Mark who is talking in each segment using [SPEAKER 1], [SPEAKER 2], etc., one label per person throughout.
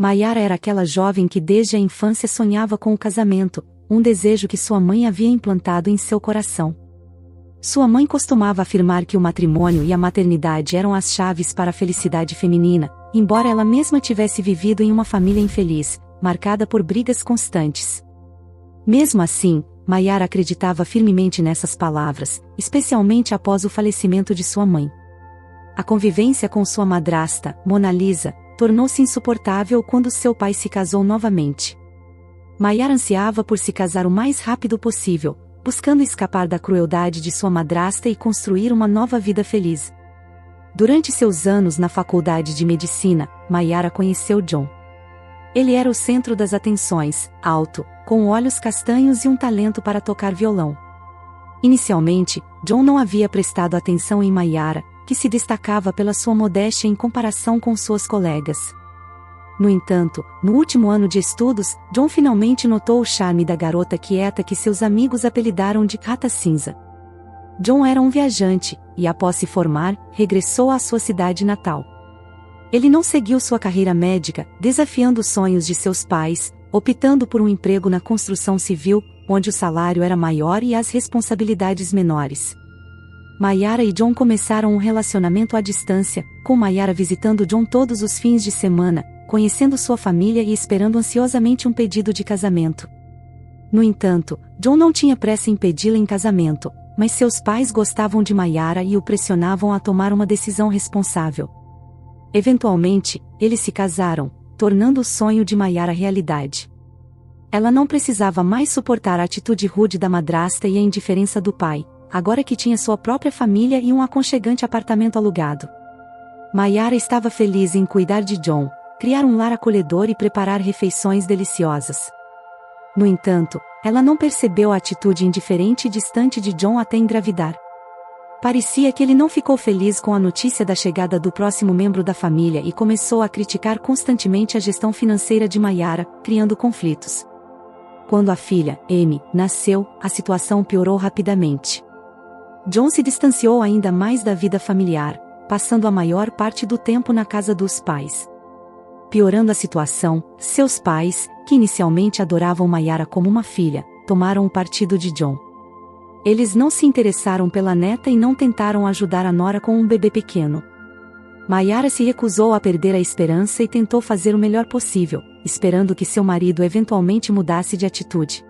[SPEAKER 1] Maiara era aquela jovem que desde a infância sonhava com o casamento, um desejo que sua mãe havia implantado em seu coração. Sua mãe costumava afirmar que o matrimônio e a maternidade eram as chaves para a felicidade feminina, embora ela mesma tivesse vivido em uma família infeliz, marcada por brigas constantes. Mesmo assim, Maiara acreditava firmemente nessas palavras, especialmente após o falecimento de sua mãe. A convivência com sua madrasta, Mona Lisa, tornou-se insuportável quando seu pai se casou novamente. Maiara ansiava por se casar o mais rápido possível, buscando escapar da crueldade de sua madrasta e construir uma nova vida feliz. Durante seus anos na faculdade de medicina, Maiara conheceu John. Ele era o centro das atenções, alto, com olhos castanhos e um talento para tocar violão. Inicialmente, John não havia prestado atenção em Maiara, que se destacava pela sua modéstia em comparação com suas colegas. No entanto, no último ano de estudos, John finalmente notou o charme da garota quieta que seus amigos apelidaram de Rata Cinza. John era um viajante, e após se formar, regressou à sua cidade natal. Ele não seguiu sua carreira médica, desafiando os sonhos de seus pais, optando por um emprego na construção civil, onde o salário era maior e as responsabilidades menores. Maiara e John começaram um relacionamento à distância, com Maiara visitando John todos os fins de semana, conhecendo sua família e esperando ansiosamente um pedido de casamento. No entanto, John não tinha pressa em pedi-la em casamento, mas seus pais gostavam de Maiara e o pressionavam a tomar uma decisão responsável. Eventualmente, eles se casaram, tornando o sonho de Maiara realidade. Ela não precisava mais suportar a atitude rude da madrasta e a indiferença do pai, agora que tinha sua própria família e um aconchegante apartamento alugado. Maiara estava feliz em cuidar de John, criar um lar acolhedor e preparar refeições deliciosas. No entanto, ela não percebeu a atitude indiferente e distante de John até engravidar. Parecia que ele não ficou feliz com a notícia da chegada do próximo membro da família e começou a criticar constantemente a gestão financeira de Maiara, criando conflitos. Quando a filha, Amy, nasceu, a situação piorou rapidamente. John se distanciou ainda mais da vida familiar, passando a maior parte do tempo na casa dos pais. Piorando a situação, seus pais, que inicialmente adoravam Maiara como uma filha, tomaram o partido de John. Eles não se interessaram pela neta e não tentaram ajudar a nora com um bebê pequeno. Maiara se recusou a perder a esperança e tentou fazer o melhor possível, esperando que seu marido eventualmente mudasse de atitude.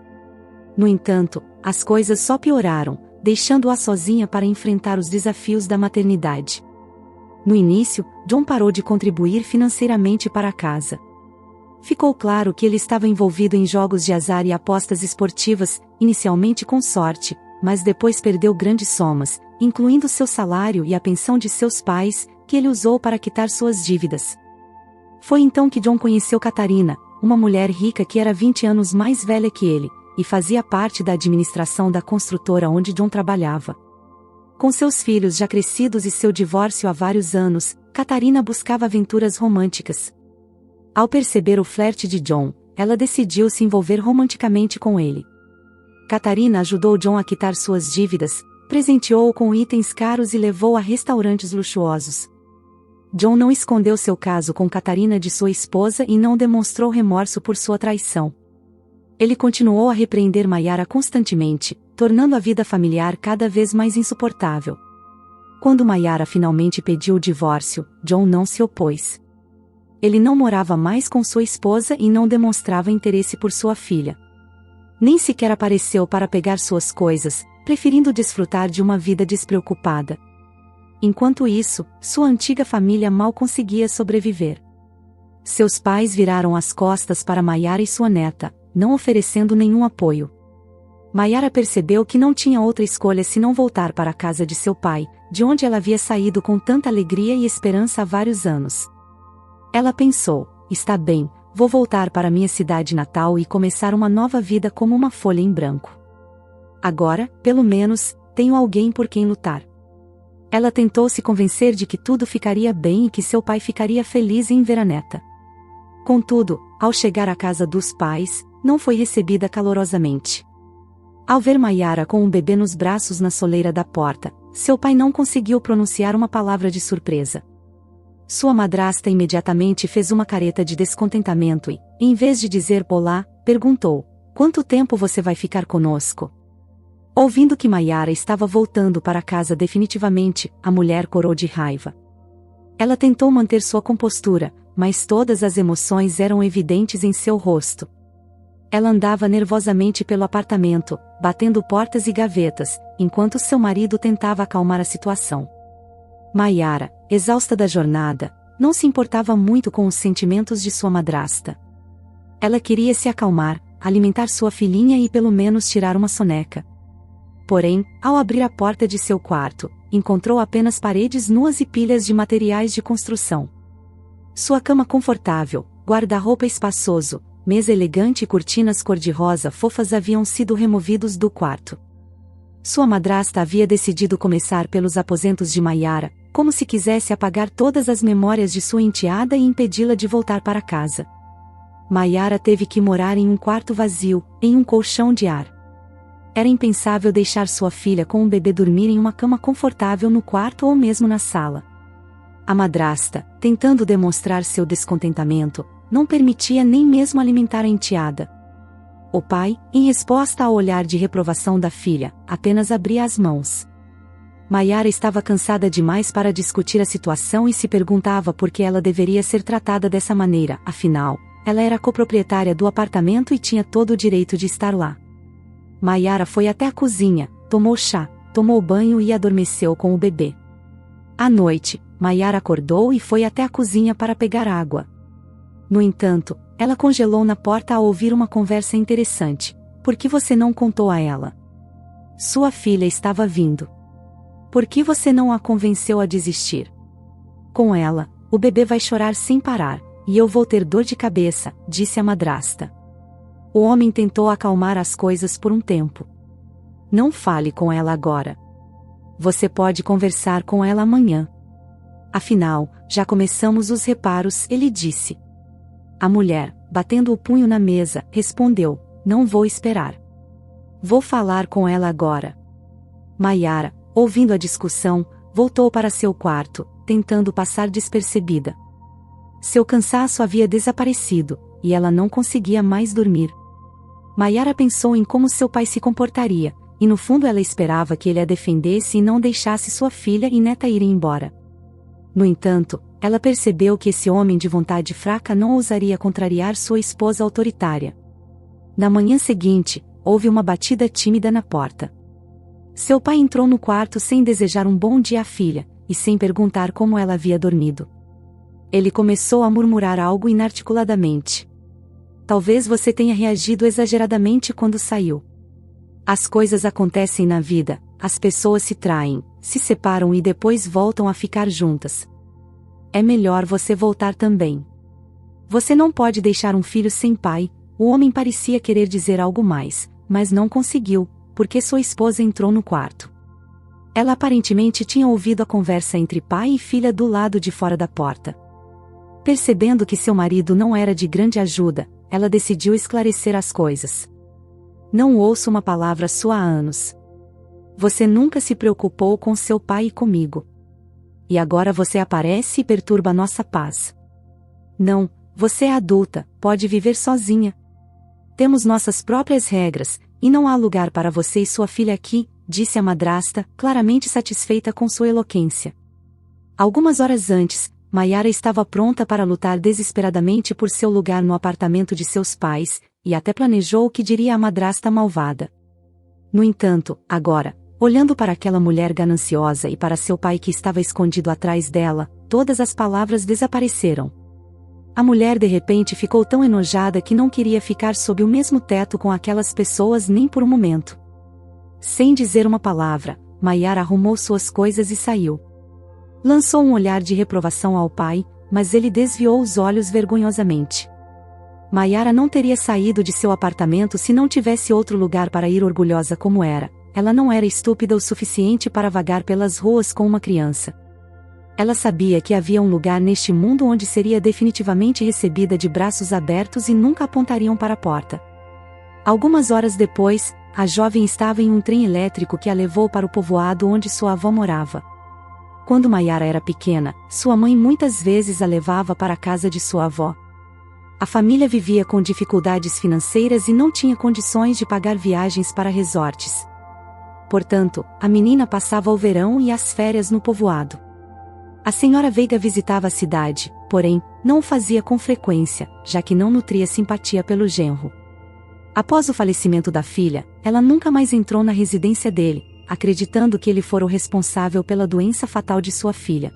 [SPEAKER 1] No entanto, as coisas só pioraram, deixando-a sozinha para enfrentar os desafios da maternidade. No início, John parou de contribuir financeiramente para a casa. Ficou claro que ele estava envolvido em jogos de azar e apostas esportivas, inicialmente com sorte, mas depois perdeu grandes somas, incluindo seu salário e a pensão de seus pais, que ele usou para quitar suas dívidas. Foi então que John conheceu Catarina, uma mulher rica que era 20 anos mais velha que ele, e fazia parte da administração da construtora onde John trabalhava. Com seus filhos já crescidos e seu divórcio há vários anos, Catarina buscava aventuras românticas. Ao perceber o flerte de John, ela decidiu se envolver romanticamente com ele. Catarina ajudou John a quitar suas dívidas, presenteou-o com itens caros e levou-o a restaurantes luxuosos. John não escondeu seu caso com Catarina de sua esposa e não demonstrou remorso por sua traição. Ele continuou a repreender Maiara constantemente, tornando a vida familiar cada vez mais insuportável. Quando Maiara finalmente pediu o divórcio, John não se opôs. Ele não morava mais com sua esposa e não demonstrava interesse por sua filha. Nem sequer apareceu para pegar suas coisas, preferindo desfrutar de uma vida despreocupada. Enquanto isso, sua antiga família mal conseguia sobreviver. Seus pais viraram as costas para Maiara e sua neta, não oferecendo nenhum apoio. Maiara percebeu que não tinha outra escolha senão voltar para a casa de seu pai, de onde ela havia saído com tanta alegria e esperança há vários anos. Ela pensou, está bem, vou voltar para minha cidade natal e começar uma nova vida como uma folha em branco. Agora, pelo menos, tenho alguém por quem lutar. Ela tentou se convencer de que tudo ficaria bem e que seu pai ficaria feliz em ver a neta. Contudo, ao chegar à casa dos pais, não foi recebida calorosamente. Ao ver Maiara com um bebê nos braços na soleira da porta, seu pai não conseguiu pronunciar uma palavra de surpresa. Sua madrasta imediatamente fez uma careta de descontentamento e, em vez de dizer olá, perguntou: "Quanto tempo você vai ficar conosco?" Ouvindo que Maiara estava voltando para casa definitivamente, a mulher corou de raiva. Ela tentou manter sua compostura, mas todas as emoções eram evidentes em seu rosto. Ela andava nervosamente pelo apartamento, batendo portas e gavetas, enquanto seu marido tentava acalmar a situação. Maiara, exausta da jornada, não se importava muito com os sentimentos de sua madrasta. Ela queria se acalmar, alimentar sua filhinha e pelo menos tirar uma soneca. Porém, ao abrir a porta de seu quarto, encontrou apenas paredes nuas e pilhas de materiais de construção. Sua cama confortável, guarda-roupa espaçoso, mesa elegante e cortinas cor-de-rosa fofas haviam sido removidos do quarto. Sua madrasta havia decidido começar pelos aposentos de Maiara, como se quisesse apagar todas as memórias de sua enteada e impedi-la de voltar para casa. Maiara teve que morar em um quarto vazio, em um colchão de ar. Era impensável deixar sua filha com um bebê dormir em uma cama confortável no quarto ou mesmo na sala. A madrasta, tentando demonstrar seu descontentamento, não permitia nem mesmo alimentar a enteada. O pai, em resposta ao olhar de reprovação da filha, apenas abria as mãos. Maiara estava cansada demais para discutir a situação e se perguntava por que ela deveria ser tratada dessa maneira, afinal, ela era coproprietária do apartamento e tinha todo o direito de estar lá. Maiara foi até a cozinha, tomou chá, tomou banho e adormeceu com o bebê. À noite, Maiara acordou e foi até a cozinha para pegar água. No entanto, ela congelou na porta ao ouvir uma conversa interessante. "Por que você não contou a ela? Sua filha estava vindo. Por que você não a convenceu a desistir? Com ela, o bebê vai chorar sem parar, e eu vou ter dor de cabeça", disse a madrasta. O homem tentou acalmar as coisas por um tempo. "Não fale com ela agora. Você pode conversar com ela amanhã. Afinal, já começamos os reparos", ele disse. A mulher, batendo o punho na mesa, respondeu: "Não vou esperar. Vou falar com ela agora." Maiara, ouvindo a discussão, voltou para seu quarto, tentando passar despercebida. Seu cansaço havia desaparecido, e ela não conseguia mais dormir. Maiara pensou em como seu pai se comportaria, e no fundo ela esperava que ele a defendesse e não deixasse sua filha e neta irem embora. No entanto, ela percebeu que esse homem de vontade fraca não ousaria contrariar sua esposa autoritária. Na manhã seguinte, houve uma batida tímida na porta. Seu pai entrou no quarto sem desejar um bom dia à filha, e sem perguntar como ela havia dormido. Ele começou a murmurar algo inarticuladamente. "Talvez você tenha reagido exageradamente quando saiu. As coisas acontecem na vida, as pessoas se traem, se separam e depois voltam a ficar juntas. É melhor você voltar também. Você não pode deixar um filho sem pai." O homem parecia querer dizer algo mais, mas não conseguiu, porque sua esposa entrou no quarto. Ela aparentemente tinha ouvido a conversa entre pai e filha do lado de fora da porta. Percebendo que seu marido não era de grande ajuda, ela decidiu esclarecer as coisas. "Não ouço uma palavra sua há anos. Você nunca se preocupou com seu pai e comigo. E agora você aparece e perturba nossa paz. Não, você é adulta, pode viver sozinha. Temos nossas próprias regras, e não há lugar para você e sua filha aqui", disse a madrasta, claramente satisfeita com sua eloquência. Algumas horas antes, Maiara estava pronta para lutar desesperadamente por seu lugar no apartamento de seus pais, e até planejou o que diria a madrasta malvada. No entanto, agora, olhando para aquela mulher gananciosa e para seu pai que estava escondido atrás dela, todas as palavras desapareceram. A mulher de repente ficou tão enojada que não queria ficar sob o mesmo teto com aquelas pessoas nem por um momento. Sem dizer uma palavra, Maiara arrumou suas coisas e saiu. Lançou um olhar de reprovação ao pai, mas ele desviou os olhos vergonhosamente. Maiara não teria saído de seu apartamento se não tivesse outro lugar para ir, orgulhosa como era. Ela não era estúpida o suficiente para vagar pelas ruas com uma criança. Ela sabia que havia um lugar neste mundo onde seria definitivamente recebida de braços abertos e nunca apontariam para a porta. Algumas horas depois, a jovem estava em um trem elétrico que a levou para o povoado onde sua avó morava. Quando Maiara era pequena, sua mãe muitas vezes a levava para a casa de sua avó. A família vivia com dificuldades financeiras e não tinha condições de pagar viagens para resorts. Portanto, a menina passava o verão e as férias no povoado. A senhora Veiga visitava a cidade, porém, não o fazia com frequência, já que não nutria simpatia pelo genro. Após o falecimento da filha, ela nunca mais entrou na residência dele, acreditando que ele fora o responsável pela doença fatal de sua filha.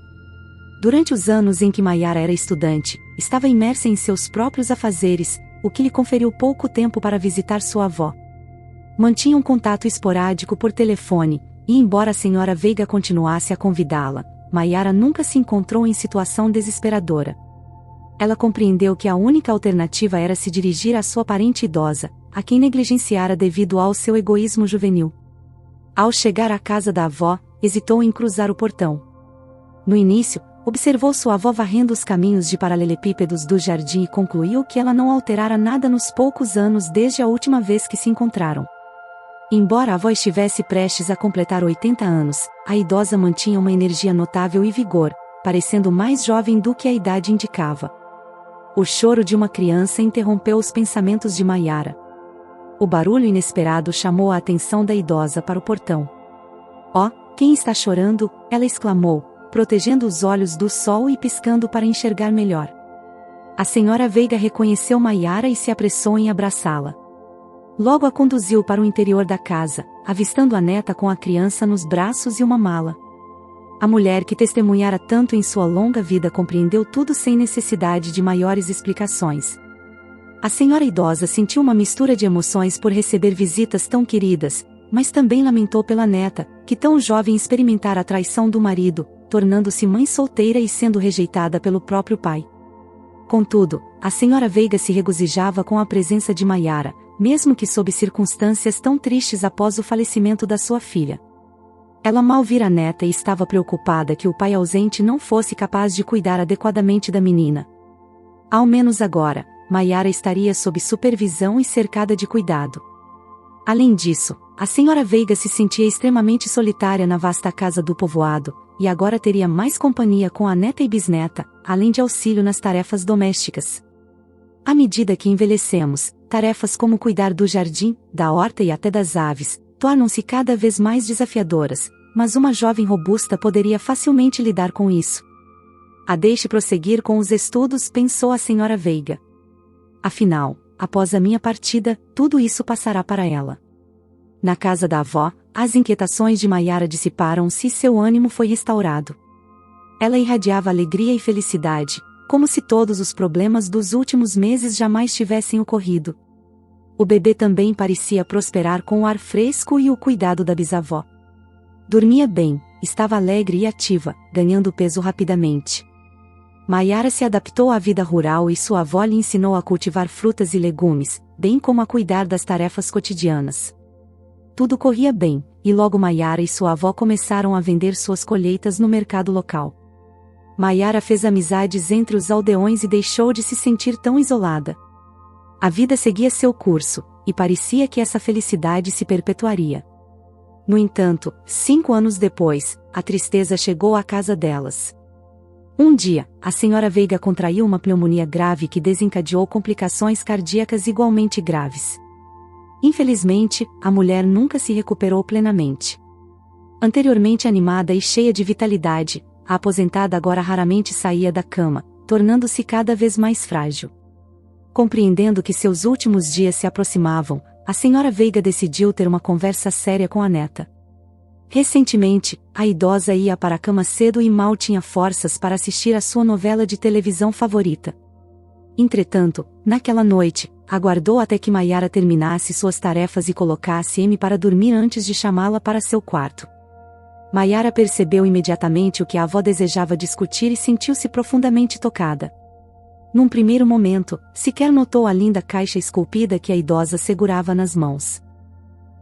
[SPEAKER 1] Durante os anos em que Maiara era estudante, estava imersa em seus próprios afazeres, o que lhe conferiu pouco tempo para visitar sua avó. Mantinha um contato esporádico por telefone, e embora a senhora Veiga continuasse a convidá-la, Maiara nunca se encontrou em situação desesperadora. Ela compreendeu que a única alternativa era se dirigir à sua parente idosa, a quem negligenciara devido ao seu egoísmo juvenil. Ao chegar à casa da avó, hesitou em cruzar o portão. No início, observou sua avó varrendo os caminhos de paralelepípedos do jardim e concluiu que ela não alterara nada nos poucos anos desde a última vez que se encontraram. Embora a avó estivesse prestes a completar 80 anos, a idosa mantinha uma energia notável e vigor, parecendo mais jovem do que a idade indicava. O choro de uma criança interrompeu os pensamentos de Maiara. O barulho inesperado chamou a atenção da idosa para o portão. "Oh, quem está chorando?" ela exclamou, protegendo os olhos do sol e piscando para enxergar melhor. A senhora Veiga reconheceu Maiara e se apressou em abraçá-la. Logo a conduziu para o interior da casa, avistando a neta com a criança nos braços e uma mala. A mulher que testemunhara tanto em sua longa vida compreendeu tudo sem necessidade de maiores explicações. A senhora idosa sentiu uma mistura de emoções por receber visitas tão queridas, mas também lamentou pela neta, que tão jovem experimentara a traição do marido, tornando-se mãe solteira e sendo rejeitada pelo próprio pai. Contudo, a senhora Veiga se regozijava com a presença de Maiara, mesmo que sob circunstâncias tão tristes após o falecimento da sua filha. Ela mal vira a neta e estava preocupada que o pai ausente não fosse capaz de cuidar adequadamente da menina. Ao menos agora, Maiara estaria sob supervisão e cercada de cuidado. Além disso, a senhora Veiga se sentia extremamente solitária na vasta casa do povoado, e agora teria mais companhia com a neta e bisneta, além de auxílio nas tarefas domésticas. À medida que envelhecemos, tarefas como cuidar do jardim, da horta e até das aves, tornam-se cada vez mais desafiadoras, mas uma jovem robusta poderia facilmente lidar com isso. "A deixe prosseguir com os estudos", pensou a senhora Veiga. "Afinal, após a minha partida, tudo isso passará para ela." Na casa da avó, as inquietações de Maiara dissiparam-se e seu ânimo foi restaurado. Ela irradiava alegria e felicidade, como se todos os problemas dos últimos meses jamais tivessem ocorrido. O bebê também parecia prosperar com o ar fresco e o cuidado da bisavó. Dormia bem, estava alegre e ativa, ganhando peso rapidamente. Maiara se adaptou à vida rural e sua avó lhe ensinou a cultivar frutas e legumes, bem como a cuidar das tarefas cotidianas. Tudo corria bem, e logo Maiara e sua avó começaram a vender suas colheitas no mercado local. Maiara fez amizades entre os aldeões e deixou de se sentir tão isolada. A vida seguia seu curso, e parecia que essa felicidade se perpetuaria. No entanto, 5 anos depois, a tristeza chegou à casa delas. Um dia, a senhora Veiga contraiu uma pneumonia grave que desencadeou complicações cardíacas igualmente graves. Infelizmente, a mulher nunca se recuperou plenamente. Anteriormente animada e cheia de vitalidade, a aposentada agora raramente saía da cama, tornando-se cada vez mais frágil. Compreendendo que seus últimos dias se aproximavam, a senhora Veiga decidiu ter uma conversa séria com a neta. Recentemente, a idosa ia para a cama cedo e mal tinha forças para assistir à sua novela de televisão favorita. Entretanto, naquela noite, aguardou até que Maiara terminasse suas tarefas e colocasse M para dormir antes de chamá-la para seu quarto. Maiara percebeu imediatamente o que a avó desejava discutir e sentiu-se profundamente tocada. Num primeiro momento, sequer notou a linda caixa esculpida que a idosa segurava nas mãos.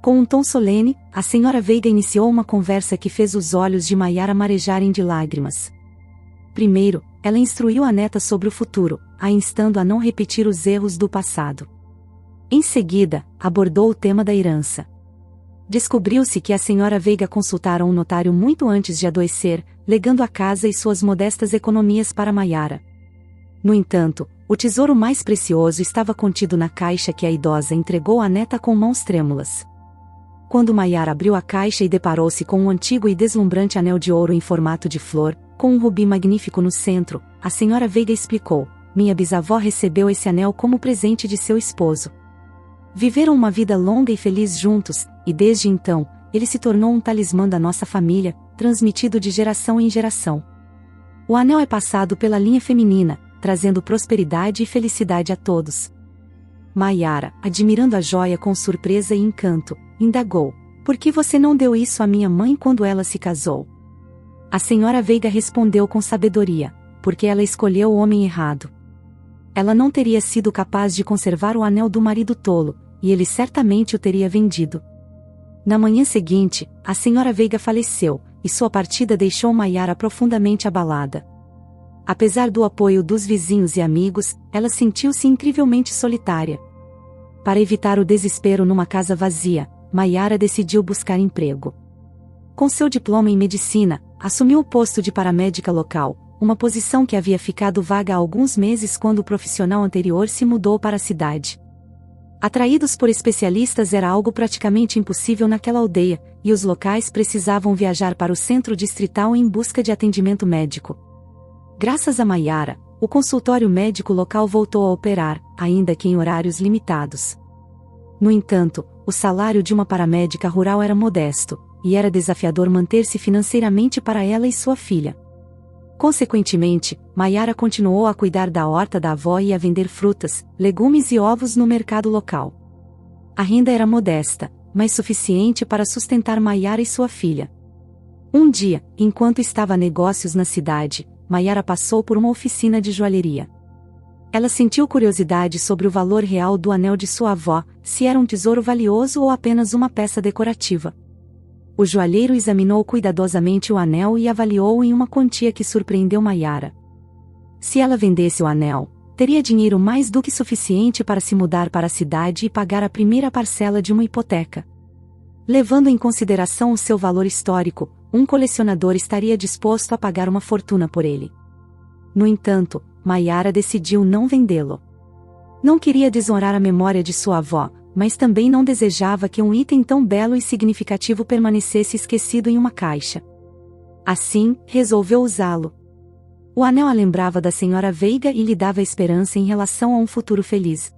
[SPEAKER 1] Com um tom solene, a senhora Veiga iniciou uma conversa que fez os olhos de Maiara marejarem de lágrimas. Primeiro, ela instruiu a neta sobre o futuro, a instando a não repetir os erros do passado. Em seguida, abordou o tema da herança. Descobriu-se que a senhora Veiga consultara um notário muito antes de adoecer, legando a casa e suas modestas economias para Mayara. No entanto, o tesouro mais precioso estava contido na caixa que a idosa entregou à neta com mãos trêmulas. Quando Mayara abriu a caixa e deparou-se com um antigo e deslumbrante anel de ouro em formato de flor, com um rubi magnífico no centro, a senhora Veiga explicou: minha bisavó recebeu esse anel como presente de seu esposo. Viveram uma vida longa e feliz juntos, e desde então, ele se tornou um talismã da nossa família, transmitido de geração em geração. O anel é passado pela linha feminina, trazendo prosperidade e felicidade a todos. Mayara, admirando a joia com surpresa e encanto, indagou: por que você não deu isso à minha mãe quando ela se casou? A senhora Veiga respondeu com sabedoria: porque ela escolheu o homem errado. Ela não teria sido capaz de conservar o anel do marido tolo, e ele certamente o teria vendido. Na manhã seguinte, a senhora Veiga faleceu, e sua partida deixou Mayara profundamente abalada. Apesar do apoio dos vizinhos e amigos, ela sentiu-se incrivelmente solitária. Para evitar o desespero numa casa vazia, Mayara decidiu buscar emprego. Com seu diploma em medicina, assumiu o posto de paramédica local, uma posição que havia ficado vaga há alguns meses quando o profissional anterior se mudou para a cidade. Atraídos por especialistas era algo praticamente impossível naquela aldeia, e os locais precisavam viajar para o centro distrital em busca de atendimento médico. Graças a Mayara, o consultório médico local voltou a operar, ainda que em horários limitados. No entanto, o salário de uma paramédica rural era modesto, e era desafiador manter-se financeiramente para ela e sua filha. Consequentemente, Mayara continuou a cuidar da horta da avó e a vender frutas, legumes e ovos no mercado local. A renda era modesta, mas suficiente para sustentar Mayara e sua filha. Um dia, enquanto estava a negócios na cidade, Mayara passou por uma oficina de joalheria. Ela sentiu curiosidade sobre o valor real do anel de sua avó, se era um tesouro valioso ou apenas uma peça decorativa. O joalheiro examinou cuidadosamente o anel e avaliou-o em uma quantia que surpreendeu Mayara. Se ela vendesse o anel, teria dinheiro mais do que suficiente para se mudar para a cidade e pagar a primeira parcela de uma hipoteca. Levando em consideração o seu valor histórico, um colecionador estaria disposto a pagar uma fortuna por ele. No entanto, Mayara decidiu não vendê-lo. Não queria desonrar a memória de sua avó, mas também não desejava que um item tão belo e significativo permanecesse esquecido em uma caixa. Assim, resolveu usá-lo. O anel a lembrava da senhora Veiga e lhe dava esperança em relação a um futuro feliz.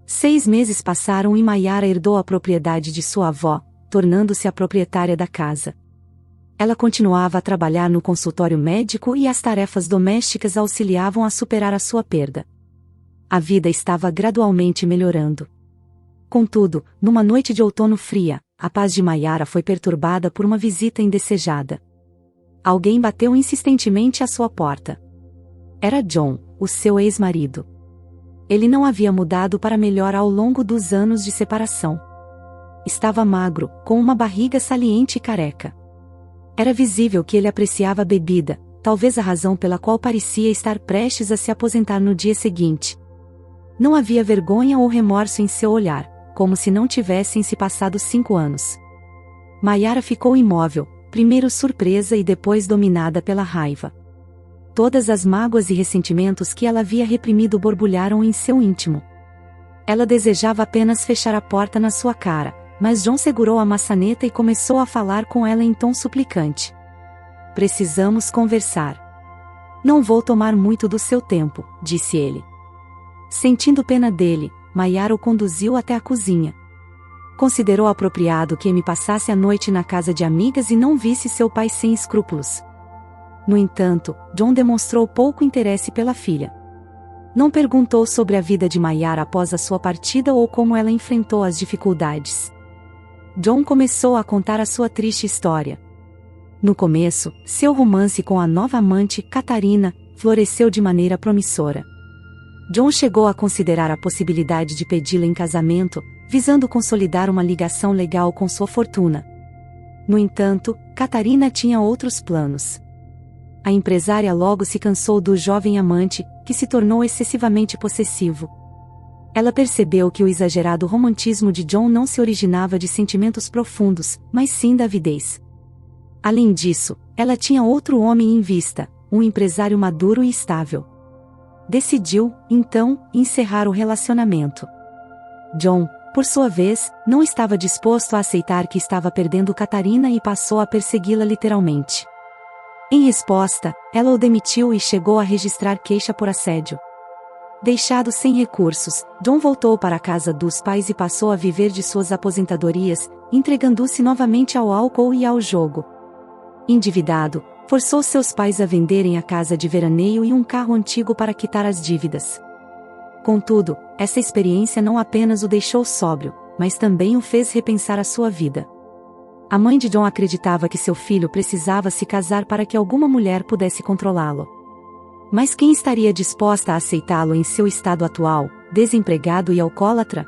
[SPEAKER 1] 6 meses passaram e Mayara herdou a propriedade de sua avó, tornando-se a proprietária da casa. Ela continuava a trabalhar no consultório médico e as tarefas domésticas auxiliavam a superar a sua perda. A vida estava gradualmente melhorando. Contudo, numa noite de outono fria, a paz de Mayara foi perturbada por uma visita indesejada. Alguém bateu insistentemente à sua porta. Era John, o seu ex-marido. Ele não havia mudado para melhor ao longo dos anos de separação. Estava magro, com uma barriga saliente e careca. Era visível que ele apreciava a bebida, talvez a razão pela qual parecia estar prestes a se aposentar no dia seguinte. Não havia vergonha ou remorso em seu olhar, como se não tivessem se passado 5 anos. Mayara ficou imóvel, primeiro surpresa e depois dominada pela raiva. Todas as mágoas e ressentimentos que ela havia reprimido borbulharam em seu íntimo. Ela desejava apenas fechar a porta na sua cara, mas John segurou a maçaneta e começou a falar com ela em tom suplicante. Precisamos conversar. Não vou tomar muito do seu tempo, disse ele. Sentindo pena dele, Mayara o conduziu até a cozinha. Considerou apropriado que Amy passasse a noite na casa de amigas e não visse seu pai sem escrúpulos. No entanto, John demonstrou pouco interesse pela filha. Não perguntou sobre a vida de Mayara após a sua partida ou como ela enfrentou as dificuldades. John começou a contar a sua triste história. No começo, seu romance com a nova amante, Catarina, floresceu de maneira promissora. John chegou a considerar a possibilidade de pedi-la em casamento, visando consolidar uma ligação legal com sua fortuna. No entanto, Catarina tinha outros planos. A empresária logo se cansou do jovem amante, que se tornou excessivamente possessivo. Ela percebeu que o exagerado romantismo de John não se originava de sentimentos profundos, mas sim da avidez. Além disso, ela tinha outro homem em vista, um empresário maduro e estável. Decidiu, então, encerrar o relacionamento. John, por sua vez, não estava disposto a aceitar que estava perdendo Catarina e passou a persegui-la literalmente. Em resposta, ela o demitiu e chegou a registrar queixa por assédio. Deixado sem recursos, John voltou para a casa dos pais e passou a viver de suas aposentadorias, entregando-se novamente ao álcool e ao jogo. Endividado, forçou seus pais a venderem a casa de veraneio e um carro antigo para quitar as dívidas. Contudo, essa experiência não apenas o deixou sóbrio, mas também o fez repensar a sua vida. A mãe de John acreditava que seu filho precisava se casar para que alguma mulher pudesse controlá-lo. Mas quem estaria disposta a aceitá-lo em seu estado atual, desempregado e alcoólatra?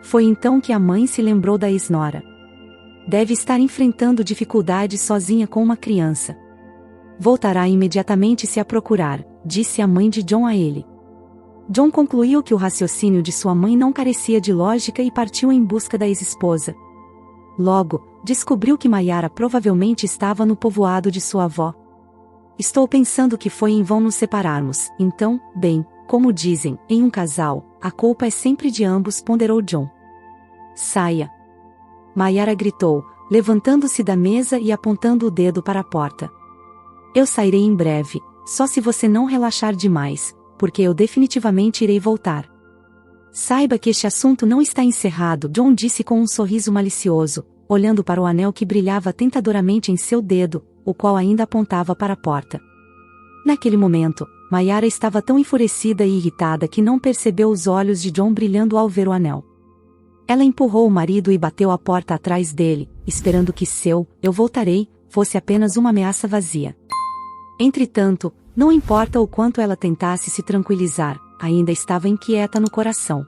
[SPEAKER 1] Foi então que a mãe se lembrou da ex-nora. Deve estar enfrentando dificuldades sozinha com uma criança. Voltará imediatamente se a procurar, disse a mãe de John a ele. John concluiu que o raciocínio de sua mãe não carecia de lógica e partiu em busca da ex-esposa. Logo, descobriu que Mayara provavelmente estava no povoado de sua avó. Estou pensando que foi em vão nos separarmos, então, bem, como dizem, em um casal, a culpa é sempre de ambos, ponderou John. Saia! Mayara gritou, levantando-se da mesa e apontando o dedo para a porta. Eu sairei em breve, só se você não relaxar demais, porque eu definitivamente irei voltar. Saiba que este assunto não está encerrado, John disse com um sorriso malicioso, olhando para o anel que brilhava tentadoramente em seu dedo, o qual ainda apontava para a porta. Naquele momento, Mayara estava tão enfurecida e irritada que não percebeu os olhos de John brilhando ao ver o anel. Ela empurrou o marido e bateu a porta atrás dele, esperando que seu "eu voltarei" fosse apenas uma ameaça vazia. Entretanto, não importa o quanto ela tentasse se tranquilizar, ainda estava inquieta no coração.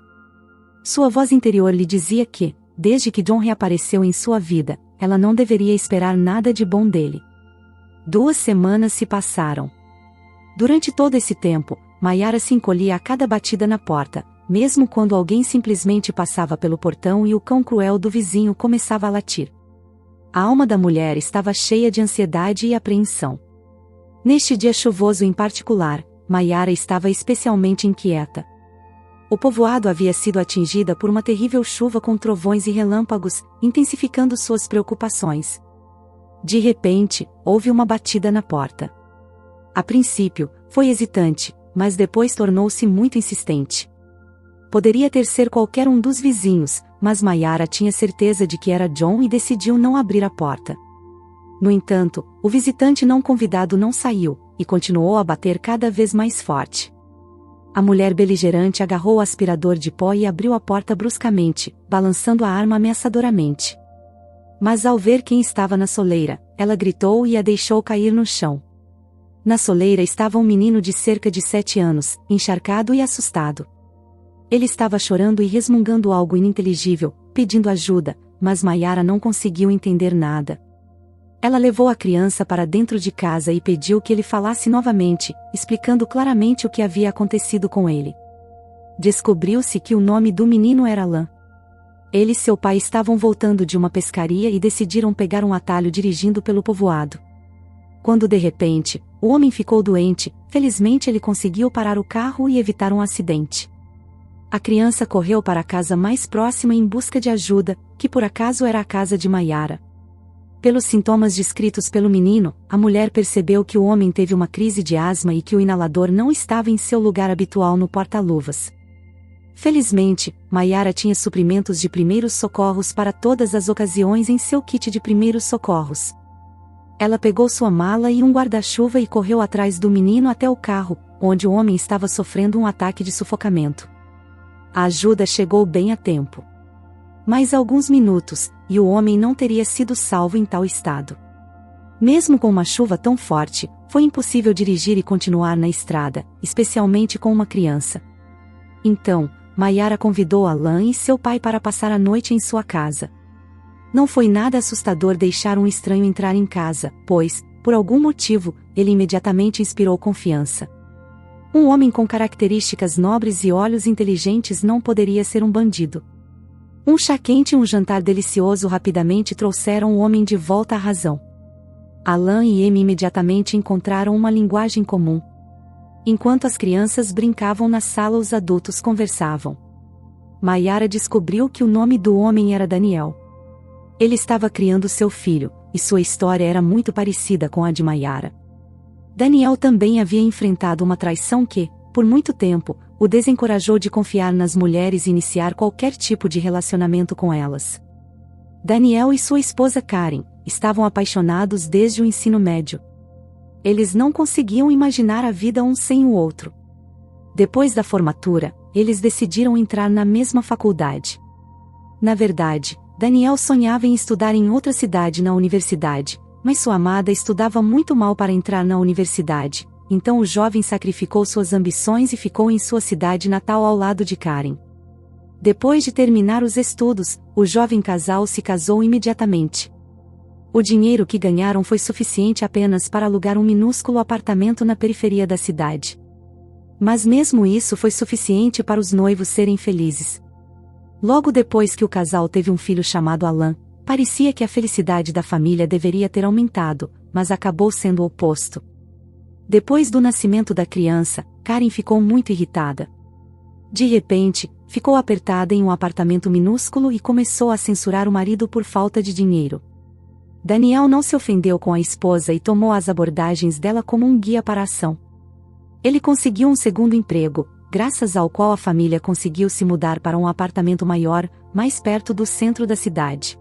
[SPEAKER 1] Sua voz interior lhe dizia que, desde que John reapareceu em sua vida, ela não deveria esperar nada de bom dele. 2 semanas se passaram. Durante todo esse tempo, Mayara se encolhia a cada batida na porta, mesmo quando alguém simplesmente passava pelo portão e o cão cruel do vizinho começava a latir. A alma da mulher estava cheia de ansiedade e apreensão. Neste dia chuvoso em particular, Mayara estava especialmente inquieta. O povoado havia sido atingida por uma terrível chuva com trovões e relâmpagos, intensificando suas preocupações. De repente, houve uma batida na porta. A princípio, foi hesitante, mas depois tornou-se muito insistente. Poderia ter sido qualquer um dos vizinhos, mas Mayara tinha certeza de que era John e decidiu não abrir a porta. No entanto, o visitante não convidado não saiu, e continuou a bater cada vez mais forte. A mulher beligerante agarrou o aspirador de pó e abriu a porta bruscamente, balançando a arma ameaçadoramente. Mas ao ver quem estava na soleira, ela gritou e a deixou cair no chão. Na soleira estava um menino de cerca de 7 anos, encharcado e assustado. Ele estava chorando e resmungando algo ininteligível, pedindo ajuda, mas Mayara não conseguiu entender nada. Ela levou a criança para dentro de casa e pediu que ele falasse novamente, explicando claramente o que havia acontecido com ele. Descobriu-se que o nome do menino era Alan. Ele e seu pai estavam voltando de uma pescaria e decidiram pegar um atalho dirigindo pelo povoado. Quando de repente, o homem ficou doente, felizmente ele conseguiu parar o carro e evitar um acidente. A criança correu para a casa mais próxima em busca de ajuda, que por acaso era a casa de Mayara. Pelos sintomas descritos pelo menino, a mulher percebeu que o homem teve uma crise de asma e que o inalador não estava em seu lugar habitual no porta-luvas. Felizmente, Mayara tinha suprimentos de primeiros socorros para todas as ocasiões em seu kit de primeiros socorros. Ela pegou sua mala e um guarda-chuva e correu atrás do menino até o carro, onde o homem estava sofrendo um ataque de sufocamento. A ajuda chegou bem a tempo. Mais alguns minutos, e o homem não teria sido salvo em tal estado. Mesmo com uma chuva tão forte, foi impossível dirigir e continuar na estrada, especialmente com uma criança. Então, Mayara convidou Alan e seu pai para passar a noite em sua casa. Não foi nada assustador deixar um estranho entrar em casa, pois, por algum motivo, ele imediatamente inspirou confiança. Um homem com características nobres e olhos inteligentes não poderia ser um bandido. Um chá quente e um jantar delicioso rapidamente trouxeram o homem de volta à razão. Alan e Amy imediatamente encontraram uma linguagem comum. Enquanto as crianças brincavam na sala, os adultos conversavam. Mayara descobriu que o nome do homem era Daniel. Ele estava criando seu filho, e sua história era muito parecida com a de Mayara. Daniel também havia enfrentado uma traição que, por muito tempo, o desencorajou de confiar nas mulheres e iniciar qualquer tipo de relacionamento com elas. Daniel e sua esposa Karen estavam apaixonados desde o ensino médio. Eles não conseguiam imaginar a vida um sem o outro. Depois da formatura, eles decidiram entrar na mesma faculdade. Na verdade, Daniel sonhava em estudar em outra cidade na universidade, mas sua amada estudava muito mal para entrar na universidade, então o jovem sacrificou suas ambições e ficou em sua cidade natal ao lado de Karen. Depois de terminar os estudos, o jovem casal se casou imediatamente. O dinheiro que ganharam foi suficiente apenas para alugar um minúsculo apartamento na periferia da cidade. Mas mesmo isso foi suficiente para os noivos serem felizes. Logo depois que o casal teve um filho chamado Alan, parecia que a felicidade da família deveria ter aumentado, mas acabou sendo o oposto. Depois do nascimento da criança, Karen ficou muito irritada. De repente, ficou apertada em um apartamento minúsculo e começou a censurar o marido por falta de dinheiro. Daniel não se ofendeu com a esposa e tomou as abordagens dela como um guia para a ação. Ele conseguiu um segundo emprego, graças ao qual a família conseguiu se mudar para um apartamento maior, mais perto do centro da cidade.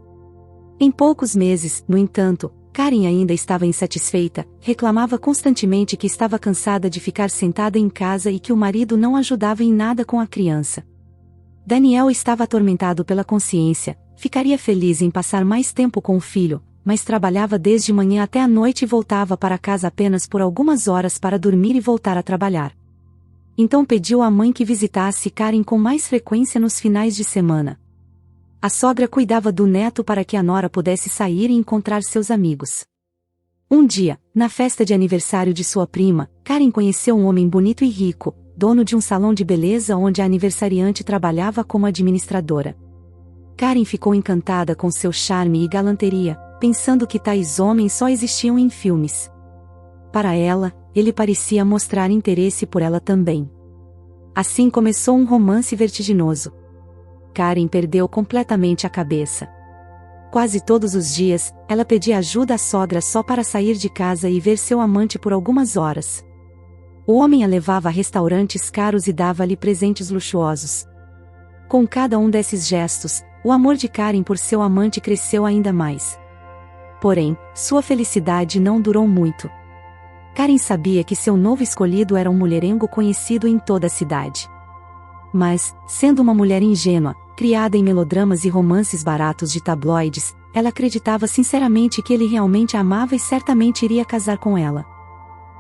[SPEAKER 1] Em poucos meses, no entanto, Karen ainda estava insatisfeita, reclamava constantemente que estava cansada de ficar sentada em casa e que o marido não ajudava em nada com a criança. Daniel estava atormentado pela consciência, ficaria feliz em passar mais tempo com o filho, mas trabalhava desde manhã até a noite e voltava para casa apenas por algumas horas para dormir e voltar a trabalhar. Então pediu à mãe que visitasse Karen com mais frequência nos finais de semana. A sogra cuidava do neto para que a nora pudesse sair e encontrar seus amigos. Um dia, na festa de aniversário de sua prima, Karen conheceu um homem bonito e rico, dono de um salão de beleza onde a aniversariante trabalhava como administradora. Karen ficou encantada com seu charme e galanteria, pensando que tais homens só existiam em filmes. Para ela, ele parecia mostrar interesse por ela também. Assim começou um romance vertiginoso. Karen perdeu completamente a cabeça. Quase todos os dias, ela pedia ajuda à sogra só para sair de casa e ver seu amante por algumas horas. O homem a levava a restaurantes caros e dava-lhe presentes luxuosos. Com cada um desses gestos, o amor de Karen por seu amante cresceu ainda mais. Porém, sua felicidade não durou muito. Karen sabia que seu novo escolhido era um mulherengo conhecido em toda a cidade. Mas, sendo uma mulher ingênua, criada em melodramas e romances baratos de tabloides, ela acreditava sinceramente que ele realmente a amava e certamente iria casar com ela.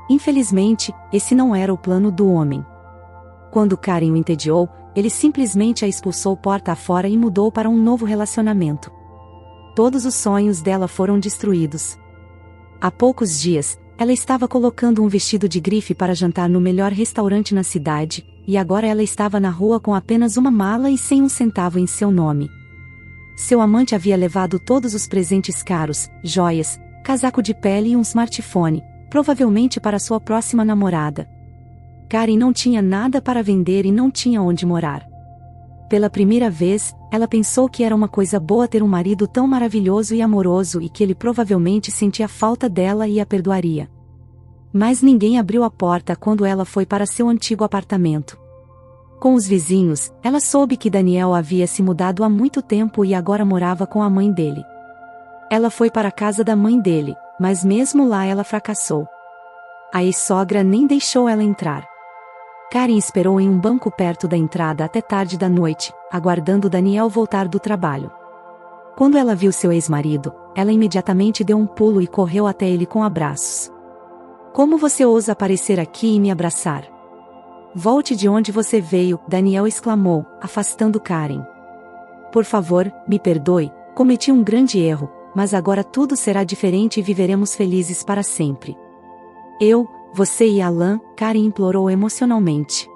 [SPEAKER 1] Infelizmente, esse não era o plano do homem. Quando Karen o entediou, ele simplesmente a expulsou porta afora e mudou para um novo relacionamento. Todos os sonhos dela foram destruídos. Há poucos dias, ela estava colocando um vestido de grife para jantar no melhor restaurante na cidade, e agora ela estava na rua com apenas uma mala e sem um centavo em seu nome. Seu amante havia levado todos os presentes caros, joias, casaco de pele e um smartphone, provavelmente para sua próxima namorada. Karen não tinha nada para vender e não tinha onde morar. Pela primeira vez, ela pensou que era uma coisa boa ter um marido tão maravilhoso e amoroso e que ele provavelmente sentia falta dela e a perdoaria. Mas ninguém abriu a porta quando ela foi para seu antigo apartamento. Com os vizinhos, ela soube que Daniel havia se mudado há muito tempo e agora morava com a mãe dele. Ela foi para a casa da mãe dele, mas mesmo lá ela fracassou. A ex-sogra nem deixou ela entrar. Karen esperou em um banco perto da entrada até tarde da noite, aguardando Daniel voltar do trabalho. Quando ela viu seu ex-marido, ela imediatamente deu um pulo e correu até ele com abraços. "Como você ousa aparecer aqui e me abraçar? Volte de onde você veio", Daniel exclamou, afastando Karen. "Por favor, me perdoe, cometi um grande erro, mas agora tudo será diferente e viveremos felizes para sempre. Você e Alan", Karen implorou emocionalmente.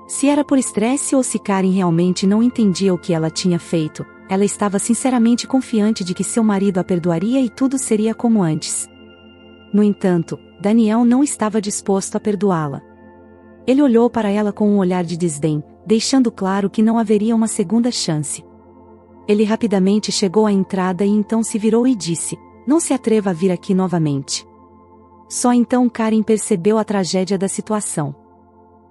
[SPEAKER 1] Se era por estresse ou se Karen realmente não entendia o que ela tinha feito, ela estava sinceramente confiante de que seu marido a perdoaria e tudo seria como antes. No entanto, Daniel não estava disposto a perdoá-la. Ele olhou para ela com um olhar de desdém, deixando claro que não haveria uma segunda chance. Ele rapidamente chegou à entrada e então se virou e disse: "Não se atreva a vir aqui novamente." Só então Karen percebeu a tragédia da situação.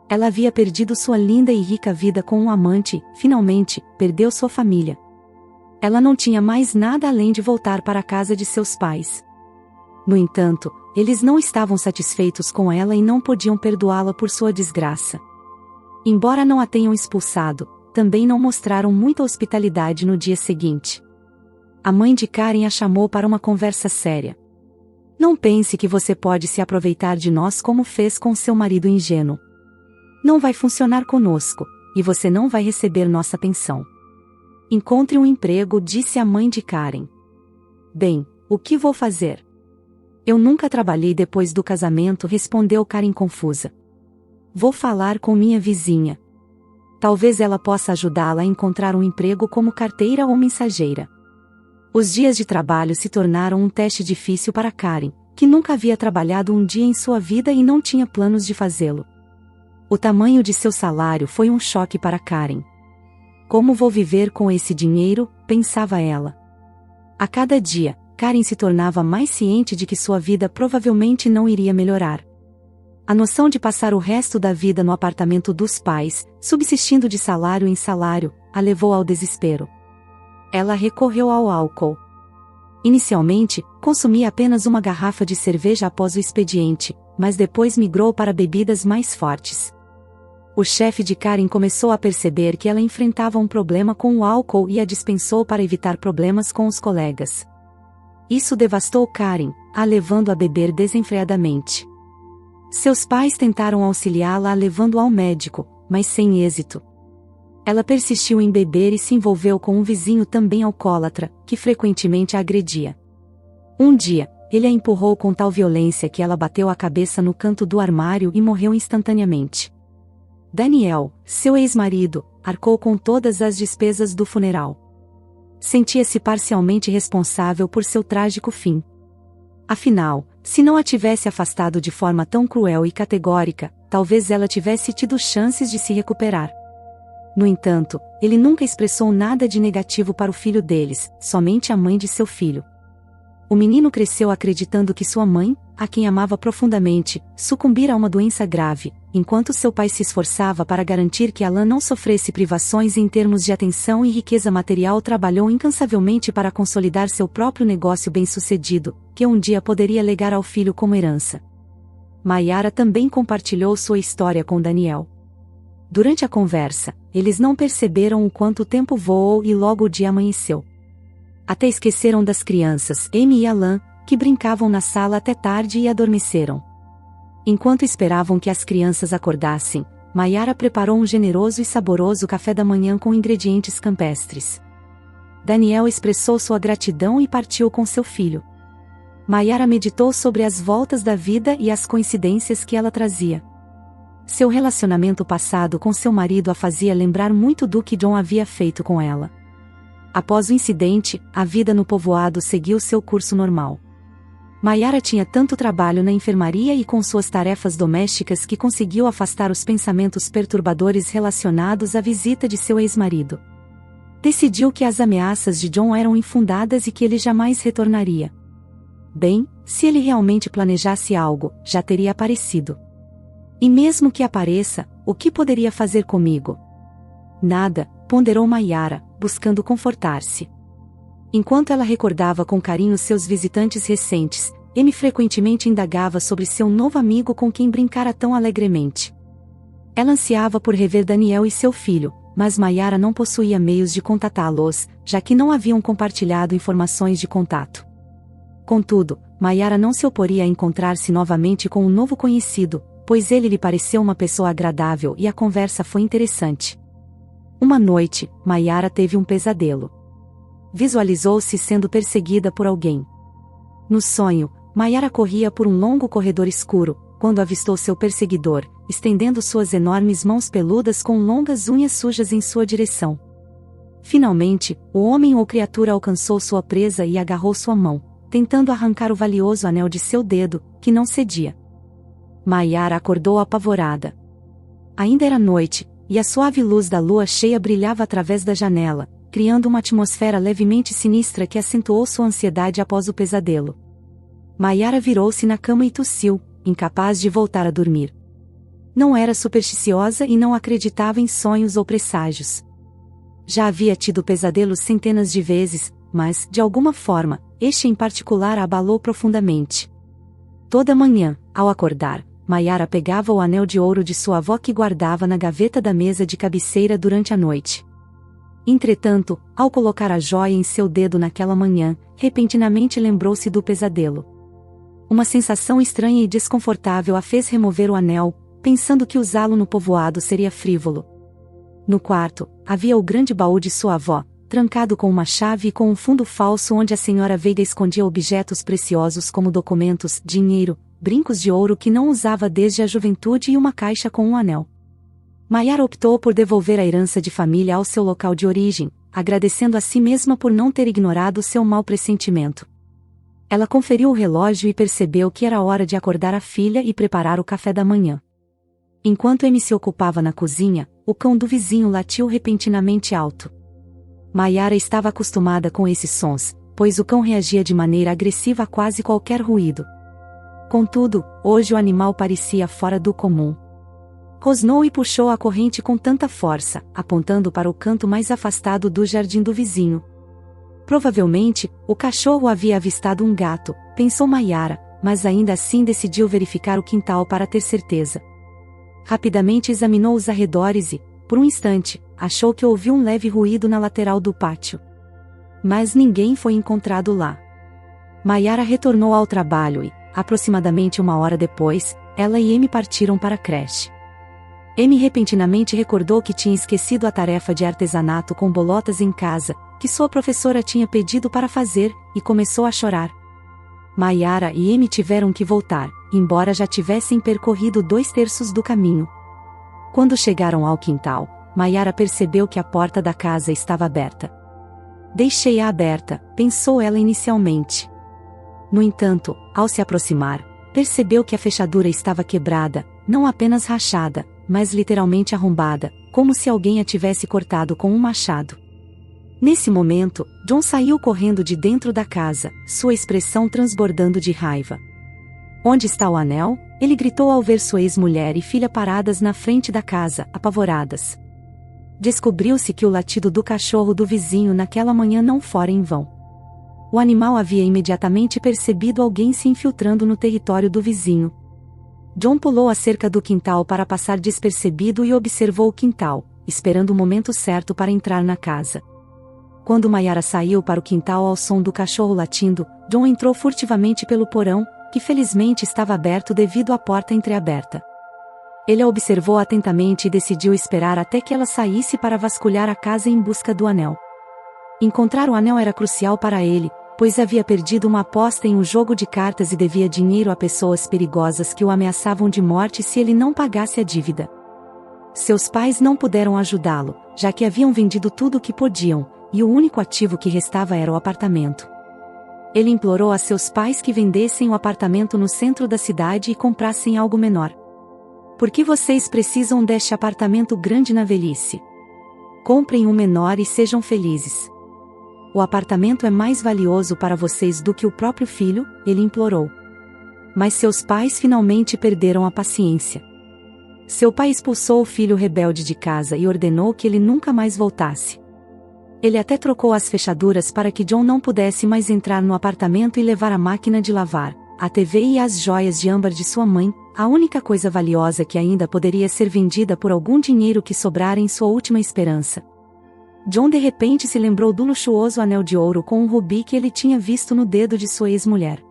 [SPEAKER 1] Ela havia perdido sua linda e rica vida com um amante, finalmente, perdeu sua família. Ela não tinha mais nada além de voltar para a casa de seus pais. No entanto, eles não estavam satisfeitos com ela e não podiam perdoá-la por sua desgraça. Embora não a tenham expulsado, também não mostraram muita hospitalidade no dia seguinte. A mãe de Karen a chamou para uma conversa séria. "Não pense que você pode se aproveitar de nós como fez com seu marido ingênuo. Não vai funcionar conosco, e você não vai receber nossa pensão. Encontre um emprego", disse a mãe de Karen. "Bem, o que vou fazer?" "Eu nunca trabalhei depois do casamento", respondeu Karen confusa. "Vou falar com minha vizinha. Talvez ela possa ajudá-la a encontrar um emprego como carteira ou mensageira." Os dias de trabalho se tornaram um teste difícil para Karen, que nunca havia trabalhado um dia em sua vida e não tinha planos de fazê-lo. O tamanho de seu salário foi um choque para Karen. "Como vou viver com esse dinheiro?", pensava ela. A cada dia, Karen se tornava mais ciente de que sua vida provavelmente não iria melhorar. A noção de passar o resto da vida no apartamento dos pais, subsistindo de salário em salário, a levou ao desespero. Ela recorreu ao álcool. Inicialmente, consumia apenas uma garrafa de cerveja após o expediente, mas depois migrou para bebidas mais fortes. O chefe de Karen começou a perceber que ela enfrentava um problema com o álcool e a dispensou para evitar problemas com os colegas. Isso devastou Karen, a levando a beber desenfreadamente. Seus pais tentaram auxiliá-la levando-a ao médico, mas sem êxito. Ela persistiu em beber e se envolveu com um vizinho também alcoólatra, que frequentemente a agredia. Um dia, ele a empurrou com tal violência que ela bateu a cabeça no canto do armário e morreu instantaneamente. Daniel, seu ex-marido, arcou com todas as despesas do funeral. Sentia-se parcialmente responsável por seu trágico fim. Afinal, se não a tivesse afastado de forma tão cruel e categórica, talvez ela tivesse tido chances de se recuperar. No entanto, ele nunca expressou nada de negativo para o filho deles, somente a mãe de seu filho. O menino cresceu acreditando que sua mãe, a quem amava profundamente, sucumbira a uma doença grave, enquanto seu pai se esforçava para garantir que Alan não sofresse privações em termos de atenção e riqueza material. Trabalhou incansavelmente para consolidar seu próprio negócio bem-sucedido, que um dia poderia legar ao filho como herança. Mayara também compartilhou sua história com Daniel. Durante a conversa, eles não perceberam o quanto o tempo voou e logo o dia amanheceu. Até esqueceram das crianças, Amy e Alan, que brincavam na sala até tarde e adormeceram. Enquanto esperavam que as crianças acordassem, Mayara preparou um generoso e saboroso café da manhã com ingredientes campestres. Daniel expressou sua gratidão e partiu com seu filho. Mayara meditou sobre as voltas da vida e as coincidências que ela trazia. Seu relacionamento passado com seu marido a fazia lembrar muito do que John havia feito com ela. Após o incidente, a vida no povoado seguiu seu curso normal. Mayara tinha tanto trabalho na enfermaria e com suas tarefas domésticas que conseguiu afastar os pensamentos perturbadores relacionados à visita de seu ex-marido. Decidiu que as ameaças de John eram infundadas e que ele jamais retornaria. Bem, se ele realmente planejasse algo, já teria aparecido. E mesmo que apareça, o que poderia fazer comigo? Nada, ponderou Mayara, buscando confortar-se. Enquanto ela recordava com carinho seus visitantes recentes, Amy frequentemente indagava sobre seu novo amigo com quem brincara tão alegremente. Ela ansiava por rever Daniel e seu filho, mas Mayara não possuía meios de contatá-los, já que não haviam compartilhado informações de contato. Contudo, Mayara não se oporia a encontrar-se novamente com um novo conhecido, pois ele lhe pareceu uma pessoa agradável e a conversa foi interessante. Uma noite, Mayara teve um pesadelo. Visualizou-se sendo perseguida por alguém. No sonho, Mayara corria por um longo corredor escuro, quando avistou seu perseguidor, estendendo suas enormes mãos peludas com longas unhas sujas em sua direção. Finalmente, o homem ou criatura alcançou sua presa e agarrou sua mão, tentando arrancar o valioso anel de seu dedo, que não cedia. Maiara acordou apavorada. Ainda era noite, e a suave luz da lua cheia brilhava através da janela, criando uma atmosfera levemente sinistra que acentuou sua ansiedade após o pesadelo. Maiara virou-se na cama e tossiu, incapaz de voltar a dormir. Não era supersticiosa e não acreditava em sonhos ou presságios. Já havia tido pesadelos centenas de vezes, mas, de alguma forma, este em particular a abalou profundamente. Toda manhã, ao acordar, Maiara pegava o anel de ouro de sua avó que guardava na gaveta da mesa de cabeceira durante a noite. Entretanto, ao colocar a joia em seu dedo naquela manhã, repentinamente lembrou-se do pesadelo. Uma sensação estranha e desconfortável a fez remover o anel, pensando que usá-lo no povoado seria frívolo. No quarto, havia o grande baú de sua avó, trancado com uma chave e com um fundo falso onde a senhora Veiga escondia objetos preciosos como documentos, dinheiro, brincos de ouro que não usava desde a juventude e uma caixa com um anel. Maiara optou por devolver a herança de família ao seu local de origem, agradecendo a si mesma por não ter ignorado seu mau pressentimento. Ela conferiu o relógio e percebeu que era hora de acordar a filha e preparar o café da manhã. Enquanto Amy se ocupava na cozinha, o cão do vizinho latiu repentinamente alto. Maiara estava acostumada com esses sons, pois o cão reagia de maneira agressiva a quase qualquer ruído. Contudo, hoje o animal parecia fora do comum. Rosnou e puxou a corrente com tanta força, apontando para o canto mais afastado do jardim do vizinho. Provavelmente, o cachorro havia avistado um gato, pensou Maiara, mas ainda assim decidiu verificar o quintal para ter certeza. Rapidamente examinou os arredores e, por um instante, achou que ouviu um leve ruído na lateral do pátio. Mas ninguém foi encontrado lá. Maiara retornou ao trabalho e, aproximadamente 1 hora depois, ela e Amy partiram para a creche. Amy repentinamente recordou que tinha esquecido a tarefa de artesanato com bolotas em casa, que sua professora tinha pedido para fazer, e começou a chorar. Maiara e Amy tiveram que voltar, embora já tivessem percorrido 2/3 do caminho. Quando chegaram ao quintal, Maiara percebeu que a porta da casa estava aberta. Deixei-a aberta, pensou ela inicialmente. No entanto, ao se aproximar, percebeu que a fechadura estava quebrada, não apenas rachada, mas literalmente arrombada, como se alguém a tivesse cortado com um machado. Nesse momento, John saiu correndo de dentro da casa, sua expressão transbordando de raiva. "Onde está o anel?" ele gritou ao ver sua ex-mulher e filha paradas na frente da casa, apavoradas. Descobriu-se que o latido do cachorro do vizinho naquela manhã não fora em vão. O animal havia imediatamente percebido alguém se infiltrando no território do vizinho. John pulou a cerca do quintal para passar despercebido e observou o quintal, esperando o momento certo para entrar na casa. Quando Maiara saiu para o quintal ao som do cachorro latindo, John entrou furtivamente pelo porão, que felizmente estava aberto devido à porta entreaberta. Ele a observou atentamente e decidiu esperar até que ela saísse para vasculhar a casa em busca do anel. Encontrar o anel era crucial para ele, pois havia perdido uma aposta em um jogo de cartas e devia dinheiro a pessoas perigosas que o ameaçavam de morte se ele não pagasse a dívida. Seus pais não puderam ajudá-lo, já que haviam vendido tudo o que podiam, e o único ativo que restava era o apartamento. Ele implorou a seus pais que vendessem o apartamento no centro da cidade e comprassem algo menor. "Por que vocês precisam deste apartamento grande na velhice? Comprem um menor e sejam felizes. O apartamento é mais valioso para vocês do que o próprio filho", ele implorou. Mas seus pais finalmente perderam a paciência. Seu pai expulsou o filho rebelde de casa e ordenou que ele nunca mais voltasse. Ele até trocou as fechaduras para que John não pudesse mais entrar no apartamento e levar a máquina de lavar, a TV e as joias de âmbar de sua mãe, a única coisa valiosa que ainda poderia ser vendida por algum dinheiro que sobrara em sua última esperança. John de repente se lembrou do luxuoso anel de ouro com um rubi que ele tinha visto no dedo de sua ex-mulher.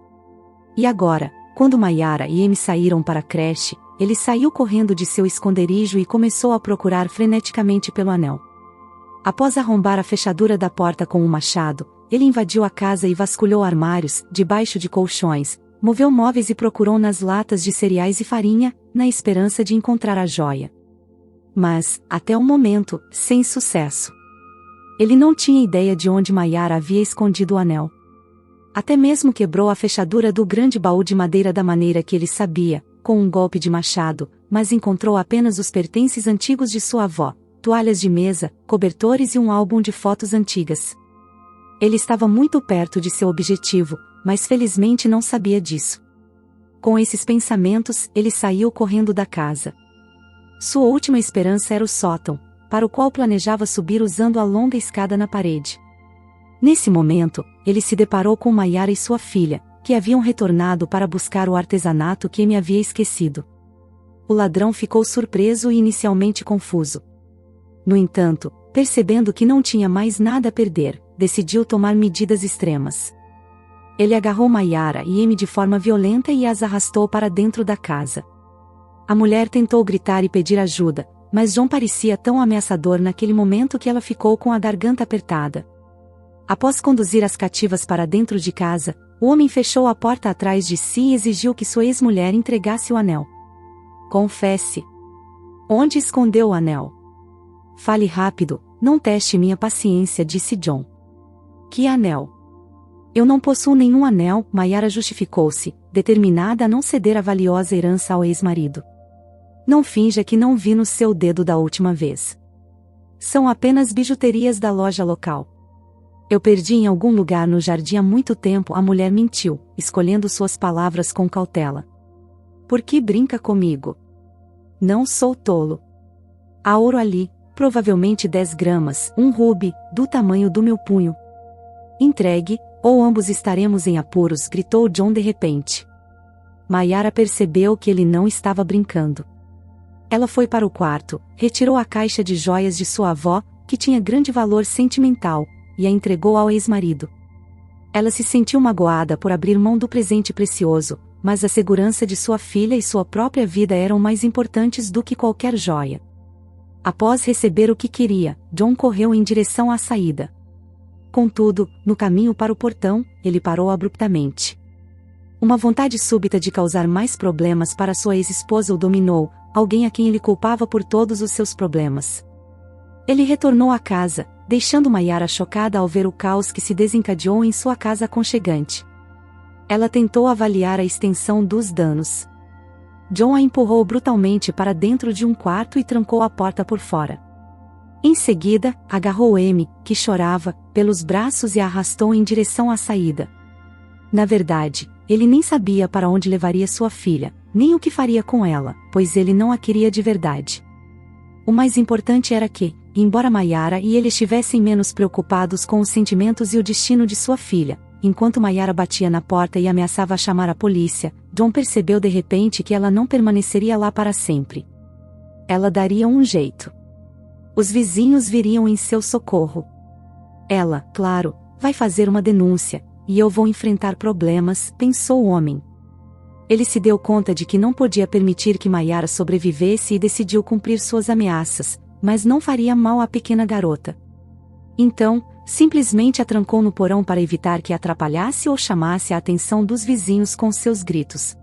[SPEAKER 1] E agora, quando Maiara e Amy saíram para a creche, ele saiu correndo de seu esconderijo e começou a procurar freneticamente pelo anel. Após arrombar a fechadura da porta com um machado, ele invadiu a casa e vasculhou armários, debaixo de colchões, moveu móveis e procurou nas latas de cereais e farinha, na esperança de encontrar a joia. Mas, até o momento, sem sucesso. Ele não tinha ideia de onde Maiara havia escondido o anel. Até mesmo quebrou a fechadura do grande baú de madeira da maneira que ele sabia, com um golpe de machado, mas encontrou apenas os pertences antigos de sua avó, toalhas de mesa, cobertores e um álbum de fotos antigas. Ele estava muito perto de seu objetivo, mas felizmente não sabia disso. Com esses pensamentos, ele saiu correndo da casa. Sua última esperança era o sótão, para o qual planejava subir usando a longa escada na parede. Nesse momento, ele se deparou com Mayara e sua filha, que haviam retornado para buscar o artesanato que Amy havia esquecido. O ladrão ficou surpreso e inicialmente confuso. No entanto, percebendo que não tinha mais nada a perder, decidiu tomar medidas extremas. Ele agarrou Mayara e Amy de forma violenta e as arrastou para dentro da casa. A mulher tentou gritar e pedir ajuda, mas John parecia tão ameaçador naquele momento que ela ficou com a garganta apertada. Após conduzir as cativas para dentro de casa, o homem fechou a porta atrás de si e exigiu que sua ex-mulher entregasse o anel. Confesse. Onde escondeu o anel? Fale rápido, não teste minha paciência, disse John. Que anel? Eu não possuo nenhum anel, Mayara justificou-se, determinada a não ceder a valiosa herança ao ex-marido. Não finja que não vi no seu dedo da última vez. São apenas bijuterias da loja local. Eu perdi em algum lugar no jardim há muito tempo, a mulher mentiu, escolhendo suas palavras com cautela. Por que brinca comigo? Não sou tolo. Há ouro ali, provavelmente 10 gramas, um rubi, do tamanho do meu punho. Entregue, ou ambos estaremos em apuros, gritou John de repente. Mayara percebeu que ele não estava brincando. Ela foi para o quarto, retirou a caixa de joias de sua avó, que tinha grande valor sentimental, e a entregou ao ex-marido. Ela se sentiu magoada por abrir mão do presente precioso, mas a segurança de sua filha e sua própria vida eram mais importantes do que qualquer joia. Após receber o que queria, John correu em direção à saída. Contudo, no caminho para o portão, ele parou abruptamente. Uma vontade súbita de causar mais problemas para sua ex-esposa o dominou, alguém a quem ele culpava por todos os seus problemas. Ele retornou à casa, deixando Mayara chocada ao ver o caos que se desencadeou em sua casa aconchegante. Ela tentou avaliar a extensão dos danos. John a empurrou brutalmente para dentro de um quarto e trancou a porta por fora. Em seguida, agarrou Amy, que chorava, pelos braços e a arrastou em direção à saída. Na verdade, ele nem sabia para onde levaria sua filha, nem o que faria com ela, pois ele não a queria de verdade. O mais importante era que, embora Mayara e ele estivessem menos preocupados com os sentimentos e o destino de sua filha, enquanto Mayara batia na porta e ameaçava chamar a polícia, John percebeu de repente que ela não permaneceria lá para sempre. Ela daria um jeito. Os vizinhos viriam em seu socorro. Ela, claro, vai fazer uma denúncia, e eu vou enfrentar problemas, pensou o homem. Ele se deu conta de que não podia permitir que Mayara sobrevivesse e decidiu cumprir suas ameaças, mas não faria mal à pequena garota. Então, simplesmente a trancou no porão para evitar que a atrapalhasse ou chamasse a atenção dos vizinhos com seus gritos.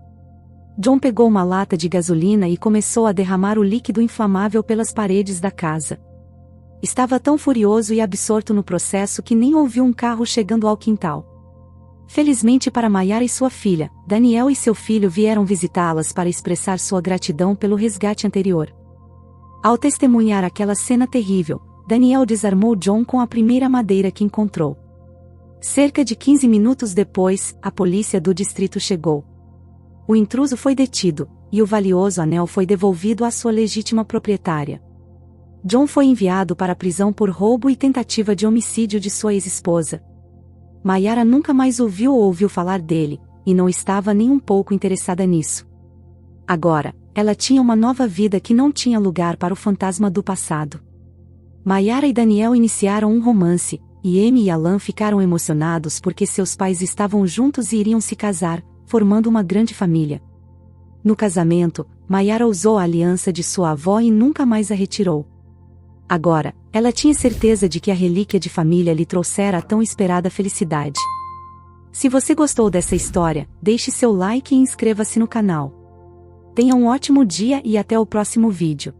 [SPEAKER 1] John pegou uma lata de gasolina e começou a derramar o líquido inflamável pelas paredes da casa. Estava tão furioso e absorto no processo que nem ouviu um carro chegando ao quintal. Felizmente para Mayara e sua filha, Daniel e seu filho vieram visitá-las para expressar sua gratidão pelo resgate anterior. Ao testemunhar aquela cena terrível, Daniel desarmou John com a primeira madeira que encontrou. Cerca de 15 minutos depois, a polícia do distrito chegou. O intruso foi detido, e o valioso anel foi devolvido à sua legítima proprietária. John foi enviado para a prisão por roubo e tentativa de homicídio de sua ex-esposa. Mayara nunca mais ouviu ou ouviu falar dele, e não estava nem um pouco interessada nisso. Agora, ela tinha uma nova vida que não tinha lugar para o fantasma do passado. Mayara e Daniel iniciaram um romance, e Amy e Alan ficaram emocionados porque seus pais estavam juntos e iriam se casar, formando uma grande família. No casamento, Mayara usou a aliança de sua avó e nunca mais a retirou. Agora, ela tinha certeza de que a relíquia de família lhe trouxera a tão esperada felicidade. Se você gostou dessa história, deixe seu like e inscreva-se no canal. Tenha um ótimo dia e até o próximo vídeo.